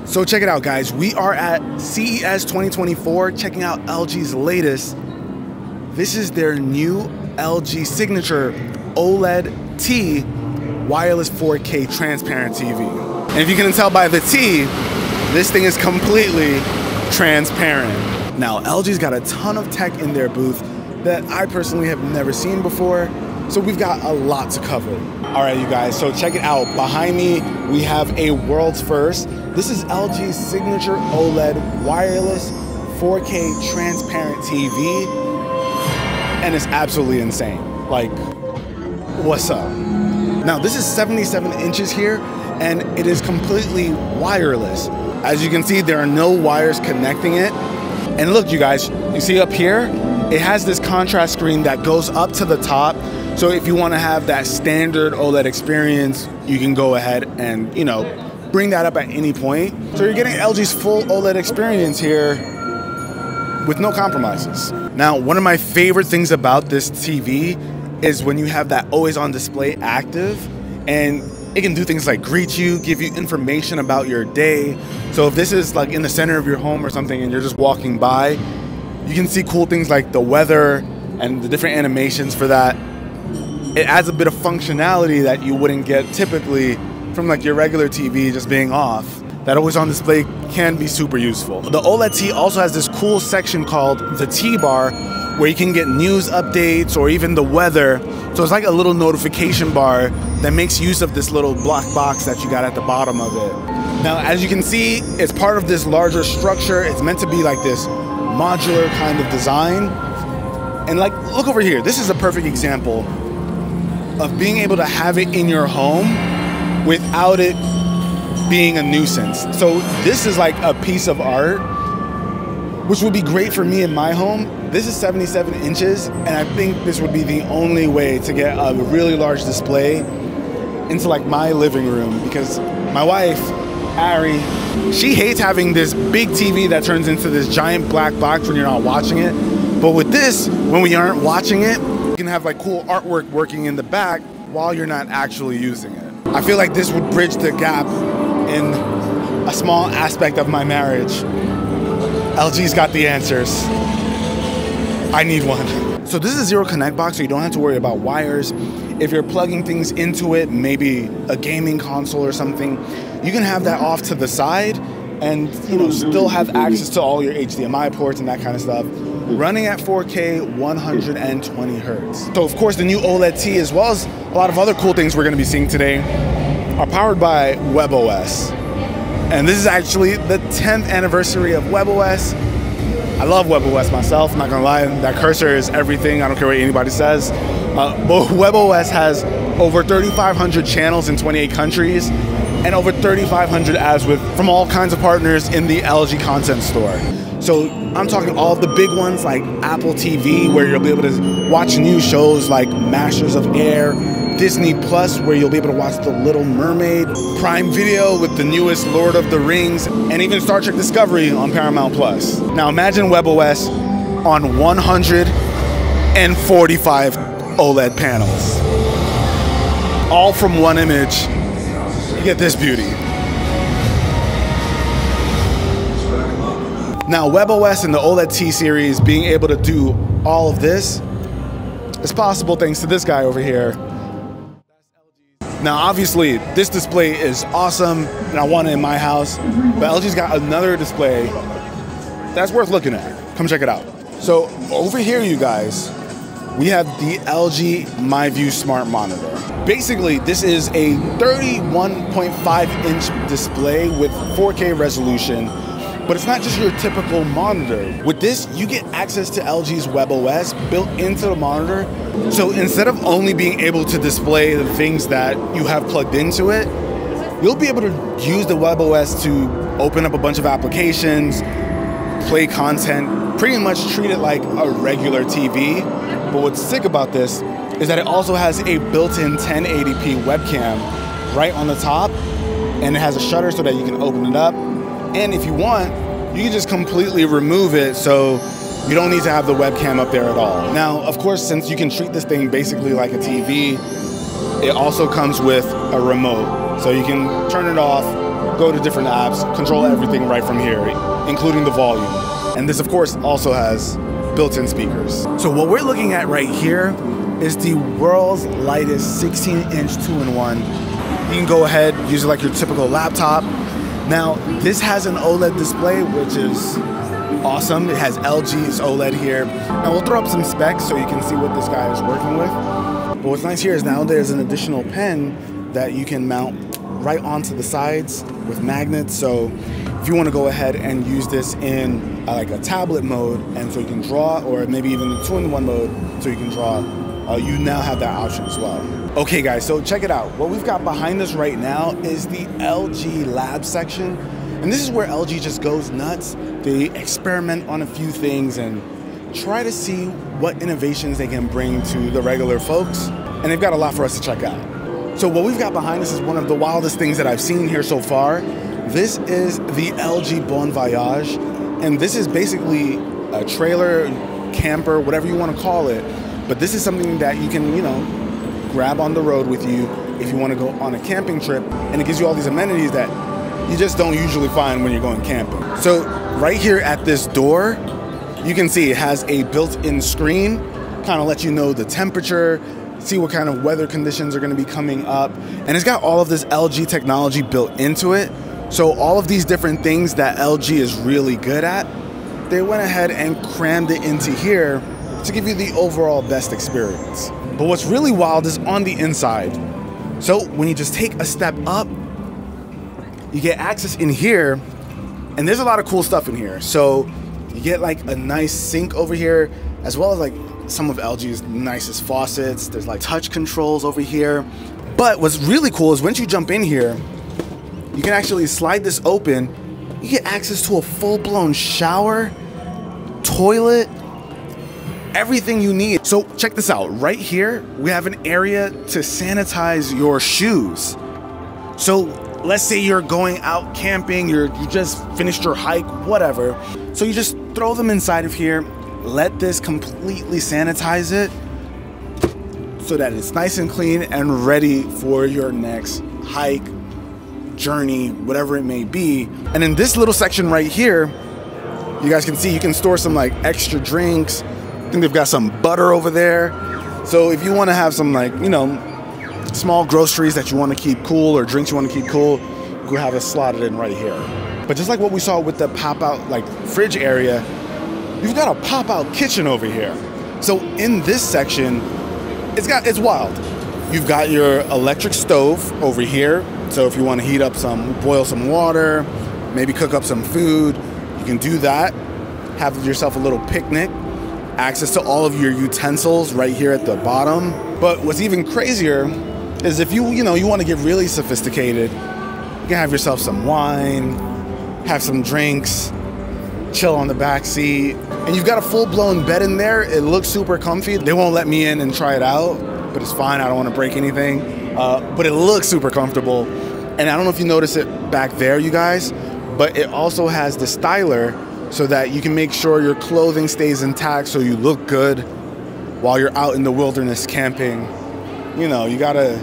So check it out, guys. We are at CES 2024, checking out LG's latest. This is their new LG Signature OLED T wireless 4K transparent TV. And if you can tell by the T, this thing is completely transparent. Now, LG's got a ton of tech in their booth that I personally have never seen before, so we've got a lot to cover. All right, you guys, so check it out. Behind me, we have a world's first. This is LG's Signature OLED wireless 4K transparent TV, and it's absolutely insane. Like, what's up? Now, this is 77 inches here, and it is completely wireless. As you can see, there are no wires connecting it. And look, you guys, you see up here, it has this contrast screen that goes up to the top. So if you want to have that standard OLED experience, you can go ahead and, you know, bring that up at any point. So you're getting LG's full OLED experience here with no compromises. Now, one of my favorite things about this TV is when you have that always on display active, and it can do things like greet you, give you information about your day. So if this is like in the center of your home or something and you're just walking by, you can see cool things like the weather and the different animations for that. It adds a bit of functionality that you wouldn't get typically from like your regular TV just being off. That always on display can be super useful. The OLED T also has this cool section called the T bar, where you can get news updates or even the weather. So it's like a little notification bar that makes use of this little black box that you got at the bottom of it. Now, as you can see, it's part of this larger structure. It's meant to be like this modular kind of design. And like, look over here. This is a perfect example of being able to have it in your home without it being a nuisance. So this is like a piece of art, which would be great for me in my home. This is 77 inches, and I think this would be the only way to get a really large display into like my living room, because my wife, Ari, she hates having this big TV that turns into this giant black box when you're not watching it. But with this, when we aren't watching it, you can have like cool artwork working in the back while you're not actually using it. I feel like this would bridge the gap in a small aspect of my marriage. LG's got the answers. I need one. So this is a zero connect box, so you don't have to worry about wires. If you're plugging things into it, maybe a gaming console or something, you can have that off to the side and, you know, still have access to all your HDMI ports and that kind of stuff, running at 4K 120 hertz. So of course the new OLED T, as well as a lot of other cool things we're going to be seeing today, are powered by webOS. And this is actually the 10th anniversary of webOS. I love webOS myself, I'm not gonna lie. That cursor is everything, I don't care what anybody says. But webOS has over 3,500 channels in 28 countries and over 3,500 ads from all kinds of partners in the LG content store. So I'm talking all of the big ones like Apple TV, where you'll be able to watch new shows like Masters of Air, Disney Plus, where you'll be able to watch The Little Mermaid, Prime Video with the newest Lord of the Rings, and even Star Trek Discovery on Paramount Plus. Now imagine webOS on 145 OLED panels. All from one image, you get this beauty. Now webOS and the OLED T series being able to do all of this is possible thanks to this guy over here. Now obviously this display is awesome and I want it in my house, but LG's got another display that's worth looking at. Come check it out. So over here, you guys, we have the LG MyView Smart Monitor. Basically, this is a 31.5-inch display with 4K resolution, but it's not just your typical monitor. With this, you get access to LG's webOS built into the monitor. So instead of only being able to display the things that you have plugged into it, you'll be able to use the webOS to open up a bunch of applications, play content, pretty much treat it like a regular TV. But what's sick about this is that it also has a built-in 1080p webcam right on the top, and it has a shutter so that you can open it up. And if you want, you can just completely remove it so you don't need to have the webcam up there at all. Now, of course, since you can treat this thing basically like a TV, it also comes with a remote. So you can turn it off go to different apps, control everything right from here, including the volume. And this, of course, also has built-in speakers. So what we're looking at right here is the world's lightest 16-inch 2-in-1. You can go ahead, use it like your typical laptop. Now, this has an OLED display, which is awesome. It has LG's OLED here. Now, we'll throw up some specs so you can see what this guy is working with. But what's nice here is now there's an additional pen that you can mount right onto the sides with magnets. So if you want to go ahead and use this in like a tablet mode, and so you can draw, or maybe even the 2-in-1 mode so you can draw, you now have that option as well. Okay guys, so check it out. What we've got behind us right now is the LG lab section. And this is where LG just goes nuts. They experiment on a few things and try to see what innovations they can bring to the regular folks. And they've got a lot for us to check out. So what we've got behind us is one of the wildest things that I've seen here so far. This is the LG Bon Voyage. And this is basically a trailer, camper, whatever you want to call it. But this is something that you can, grab on the road with you if you want to go on a camping trip. And it gives you all these amenities that you just don't usually find when you're going camping. So right here at this door, you can see it has a built-in screen, kind of let you know the temperature, see what kind of weather conditions are going to be coming up. And it's got all of this LG technology built into it. So all of these different things that LG is really good at, they went ahead and crammed it into here to give you the overall best experience. But what's really wild is on the inside. So when you just take a step up, you get access in here, and there's a lot of cool stuff in here. So you get like a nice sink over here, as well as like some of LG's nicest faucets. There's like touch controls over here. But what's really cool is once you jump in here, you can actually slide this open. You get access to a full-blown shower, toilet, everything you need. So check this out. Right here, we have an area to sanitize your shoes. So let's say you're going out camping, you just finished your hike, whatever. So you just throw them inside of here, let this completely sanitize it so that it's nice and clean and ready for your next hike, journey, whatever it may be. And in this little section right here, you guys can see you can store some like extra drinks. I think they've got some butter over there. So if you want to have some like, small groceries that you want to keep cool or drinks you want to keep cool, you can have it slotted in right here. But just like what we saw with the pop-out like fridge area, you've got a pop-out kitchen over here. So in this section, it's wild. You've got your electric stove over here. So if you want to boil some water, maybe cook up some food, you can do that. Have yourself a little picnic. Access to all of your utensils right here at the bottom. But what's even crazier is if you want to get really sophisticated, you can have yourself some wine, have some drinks, chill on the back seat, and you've got a full-blown bed in there. It looks super comfy. They won't let me in and try it out, but it's fine. I don't want to break anything, but it looks super comfortable. And I don't know if you notice it back there, you guys, but it also has the styler so that you can make sure your clothing stays intact so you look good while you're out in the wilderness camping. You gotta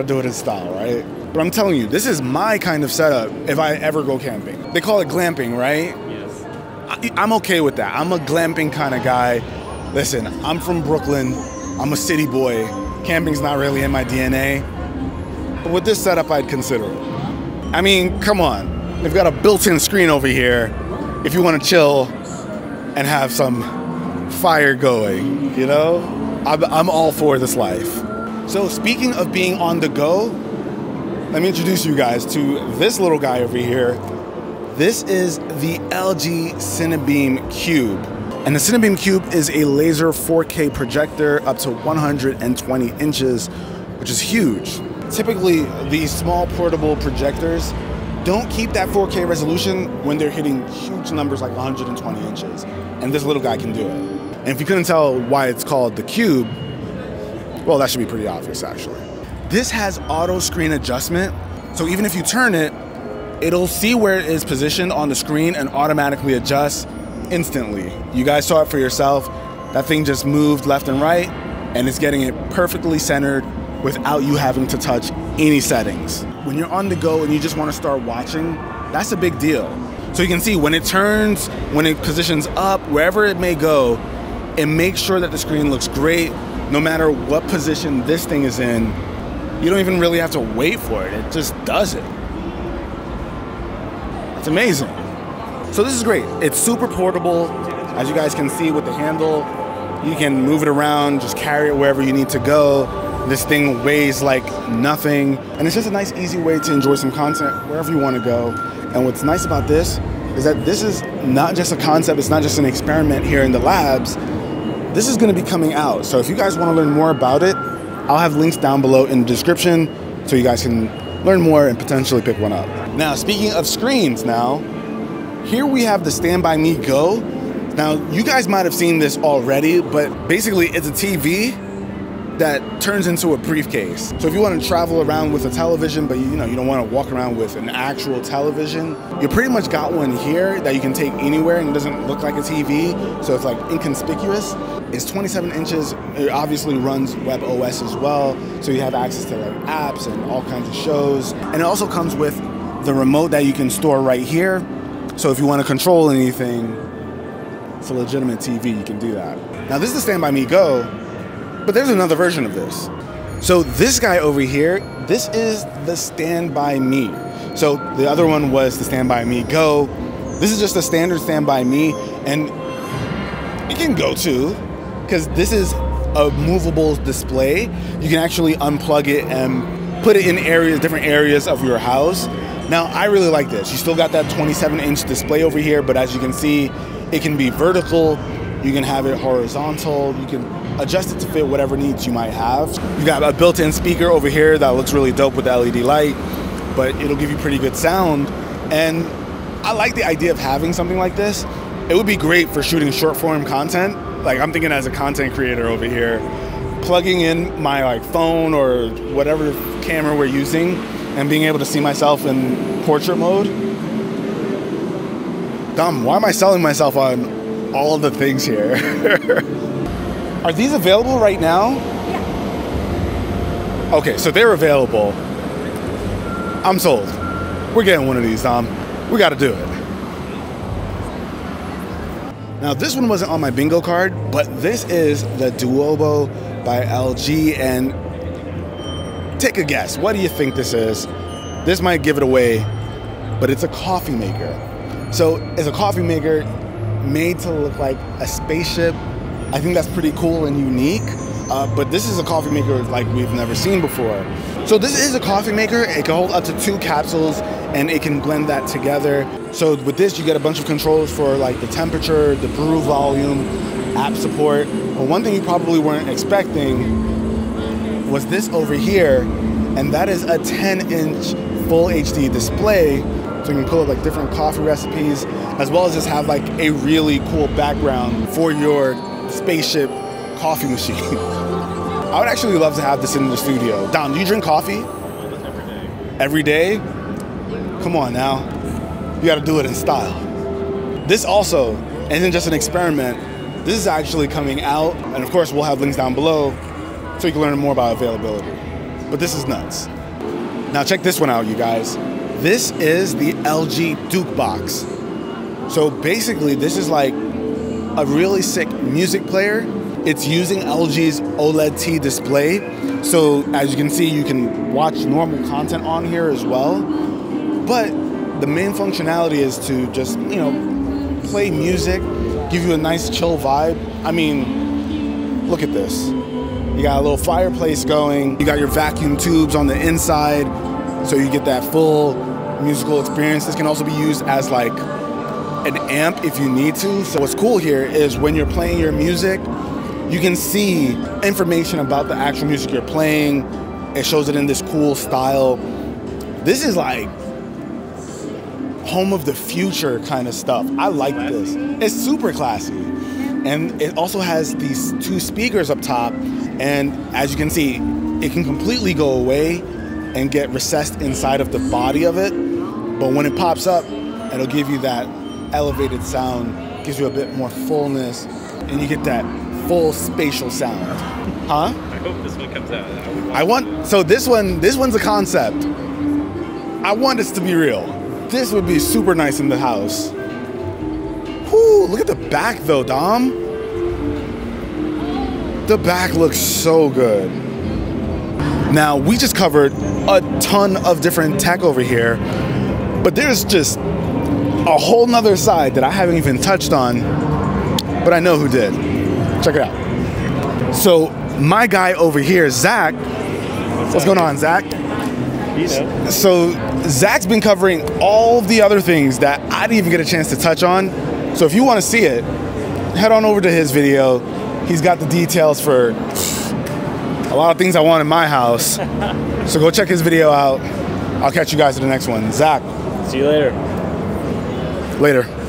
do it in style, right? But I'm telling you, this is my kind of setup if I ever go camping. They call it glamping, right? Yes. I'm okay with that. I'm a glamping kind of guy. Listen, I'm from Brooklyn. I'm a city boy. Camping's not really in my DNA. But with this setup, I'd consider it. I mean, come on. They've got a built-in screen over here if you want to chill and have some fire going, I'm all for this life. So speaking of being on the go, let me introduce you guys to this little guy over here. This is the LG Cinebeam Cube. And the Cinebeam Cube is a laser 4K projector up to 120 inches, which is huge. Typically, these small portable projectors don't keep that 4K resolution when they're hitting huge numbers like 120 inches. And this little guy can do it. And if you couldn't tell why it's called the Cube, well, that should be pretty obvious, actually. This has auto screen adjustment. So even if you turn it, it'll see where it is positioned on the screen and automatically adjust instantly. You guys saw it for yourself. That thing just moved left and right, and it's getting it perfectly centered without you having to touch any settings. When you're on the go and you just want to start watching, that's a big deal. So you can see when it turns, when it positions up, wherever it may go, it makes sure that the screen looks great no matter what position this thing is in. You don't even really have to wait for it. It just does it. It's amazing. So this is great. It's super portable. As you guys can see with the handle, you can move it around, just carry it wherever you need to go. This thing weighs like nothing. And it's just a nice, easy way to enjoy some content wherever you want to go. And what's nice about this is that this is not just a concept, it's not just an experiment here in the labs. This is going to be coming out. So if you guys want to learn more about it, I'll have links down below in the description so you guys can learn more and potentially pick one up. Now, speaking of screens now, here we have the Stand By Me Go. Now, you guys might have seen this already, but basically it's a TV that turns into a briefcase. So if you want to travel around with a television, but you don't want to walk around with an actual television, you pretty much got one here that you can take anywhere and it doesn't look like a TV, so it's like inconspicuous. It's 27 inches. It obviously runs webOS as well, so you have access to like apps and all kinds of shows. And it also comes with the remote that you can store right here. So if you want to control anything, it's a legitimate TV, you can do that. Now this is the Stand By Me Go, but there's another version of this. So this guy over here, this is the Stand By Me. So the other one was the Stand By Me Go. This is just a standard Stand By Me, and it can go too, because this is a movable display. You can actually unplug it and put it in areas, different areas of your house. Now, I really like this. You still got that 27-inch display over here, but as you can see, it can be vertical. You can have it horizontal. You can adjust it to fit whatever needs you might have. You got a built-in speaker over here that looks really dope with the LED light, but it'll give you pretty good sound. And I like the idea of having something like this. It would be great for shooting short-form content. Like, I'm thinking as a content creator over here, plugging in my like phone or whatever camera we're using and being able to see myself in portrait mode. Dumb, why am I selling myself on all the things here? Are these available right now? Yeah. Okay, so they're available. I'm sold. We're getting one of these, Dom. We gotta do it. Now this one wasn't on my bingo card, but this is the Duobo by LG, and take a guess. What do you think this is? This might give it away, but it's a coffee maker. So it's a coffee maker made to look like a spaceship. I think that's pretty cool and unique, but this is a coffee maker like we've never seen before. So this is a coffee maker. It can hold up to 2 capsules and it can blend that together. So with this, you get a bunch of controls for like the temperature, the brew volume, app support. But one thing you probably weren't expecting was this over here, and that is a 10-inch full HD display. So you can pull up like different coffee recipes, as well as just have like a really cool background for your spaceship coffee machine. I would actually love to have this in the studio. Dom, do you drink coffee? Almost every day. Every day? Come on now. You gotta do it in style. This also isn't just an experiment. This is actually coming out, and of course we'll have links down below so you can learn more about availability. But this is nuts. Now check this one out, you guys. This is the LG Duke Box. So basically this is like a really sick music player. It's using LG's OLED T display. So as you can see, you can watch normal content on here as well. But the main functionality is to just, play music, give you a nice chill vibe. I mean, look at this. You got a little fireplace going. You got your vacuum tubes on the inside, so you get that full musical experience. This can also be used as like an amp if you need to. So what's cool here is when you're playing your music, you can see information about the actual music you're playing. It shows it in this cool style. This is like home of the future kind of stuff. I like this. It's super classy. And it also has these 2 speakers up top. And as you can see, it can completely go away and get recessed inside of the body of it. But when it pops up, it'll give you that elevated sound, gives you a bit more fullness, and you get that full spatial sound. Huh? hope this one comes out. So this one's a concept. I want this to be real. This would be super nice in the house. Whoo, look at the back though, Dom. The back looks so good. Now, we just covered a ton of different tech over here, but there's just a whole nother side that I haven't even touched on, but I know who did. Check it out. So my guy over here, Zach. What's going on, Zach? You know. So Zach's been covering all the other things that I didn't even get a chance to touch on. So if you want to see it, head on over to his video. He's got the details for a lot of things I want in my house. So go check his video out. I'll catch you guys in the next one. Zach. See you later. Later.